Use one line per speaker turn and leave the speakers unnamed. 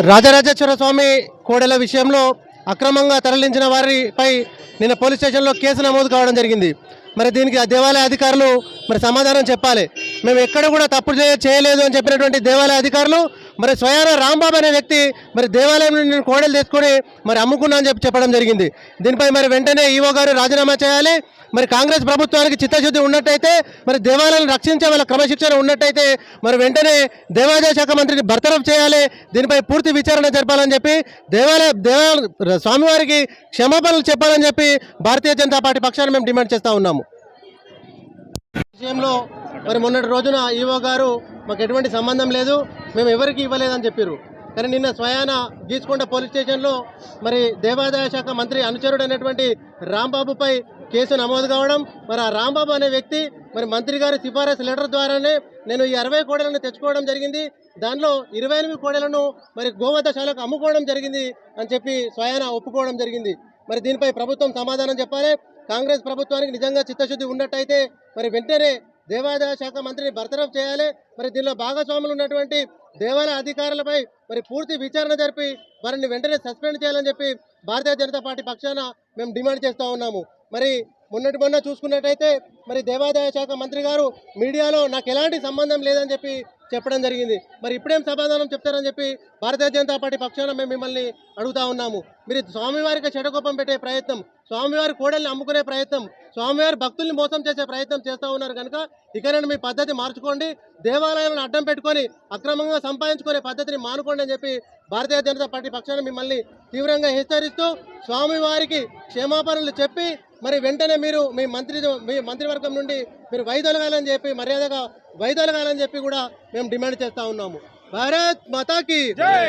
రాజరాజేశ్వర స్వామి కోడెల విషయంలో అక్రమంగా తరలించిన వారిపై నిన్న పోలీస్ స్టేషన్లో కేసు నమోదు కావడం జరిగింది. మరి దీనికి ఆ దేవాలయ అధికారులు మరి సమాధానం చెప్పాలి. మేము ఎక్కడ కూడా తప్పు చేయలేదు అని చెప్పినటువంటి దేవాలయ అధికారులు మరి స్వయాన రాంబాబు అనే వ్యక్తి మరి దేవాలయం నుండి కోడలు తెచ్చుకొని మరి అమ్ముకున్నా అని చెప్పడం జరిగింది. దీనిపై మరి వెంటనే ఈవో గారు రాజీనామా చేయాలి. మరి కాంగ్రెస్ ప్రభుత్వానికి చిత్తశుద్ధి ఉన్నట్టయితే మరి దేవాలయాన్ని రక్షించే వాళ్ళ క్రమశిక్షణ ఉన్నట్టయితే మరి వెంటనే దేవాదాయ శాఖ మంత్రిని బర్తరఫ్ చేయాలి. దీనిపై పూర్తి విచారణ జరపాలని చెప్పి స్వామివారికి క్షమాపణలు చెప్పాలని చెప్పి భారతీయ జనతా పార్టీ పక్షాన మేము డిమాండ్ చేస్తూ ఉన్నాము. విషయంలో మరి మొన్నటి రోజున ఈవో గారు మాకు ఎటువంటి సంబంధం లేదు, మేము ఎవరికి ఇవ్వలేదని చెప్పారు. కానీ నిన్న స్వయాన గీచుకొండ పోలీస్ స్టేషన్లో మరి దేవాదాయ శాఖ మంత్రి అనుచరుడు అనేటువంటి రాంబాబుపై కేసు నమోదు కావడం, మరి ఆ రాంబాబు అనే వ్యక్తి మరి మంత్రి గారి సిఫారసు లెటర్ ద్వారానే నేను ఈ 60 కోడలను తెచ్చుకోవడం జరిగింది, దానిలో 28 కోడలను మరి గోవధశాలకు అమ్ముకోవడం జరిగింది అని చెప్పి స్వయాన ఒప్పుకోవడం జరిగింది. మరి దీనిపై ప్రభుత్వం సమాధానం చెప్పాలి. కాంగ్రెస్ ప్రభుత్వానికి నిజంగా చిత్తశుద్ధి ఉన్నట్టయితే మరి వెంటనే దేవాదాయ శాఖ మంత్రిని బర్తరఫ్ చేయాలి. మరి దీనిలో భాగస్వాములు ఉన్నటువంటి దేవాలయ అధికారులపై మరి పూర్తి విచారణ జరిపి వారిని వెంటనే సస్పెండ్ చేయాలని చెప్పి భారతీయ జనతా పార్టీ పక్షాన మేము డిమాండ్ చేస్తూ ఉన్నాము. మరి మొన్న చూసుకున్నట్టయితే మరి దేవాదాయ శాఖ మంత్రి గారు మీడియాలో నాకు ఎలాంటి సంబంధం లేదని చెప్పి చెప్పడం జరిగింది. మరి ఇప్పుడేం సమాధానం చెప్తారని చెప్పి భారతీయ జనతా పార్టీ పక్షాన మేము మిమ్మల్ని అడుగుతా ఉన్నాము. మీరు స్వామివారికి చెడకోపం పెట్టే ప్రయత్నం, స్వామివారి కోడల్ని అమ్ముకునే ప్రయత్నం, స్వామివారి భక్తుల్ని మోసం చేసే ప్రయత్నం చేస్తూ ఉన్నారు కనుక ఇకనైనా మీ పద్ధతి మార్చుకోండి. దేవాలయాలను అడ్డం పెట్టుకొని అక్రమంగా సంపాదించుకునే పద్ధతిని మానుకోండి అని చెప్పి భారతీయ జనతా పార్టీ పక్షాన మిమ్మల్ని తీవ్రంగా హెచ్చరిస్తూ స్వామివారికి క్షమాపణలు చెప్పి మరి వెంటనే మీరు మీ మంత్రివర్గం నుండి మీరు వైదొలగాలని చెప్పి మర్యాదగా వైదొలగాలని చెప్పి కూడా మేము డిమాండ్ చేస్తూ ఉన్నాము. భారత్ మాతాకి జై.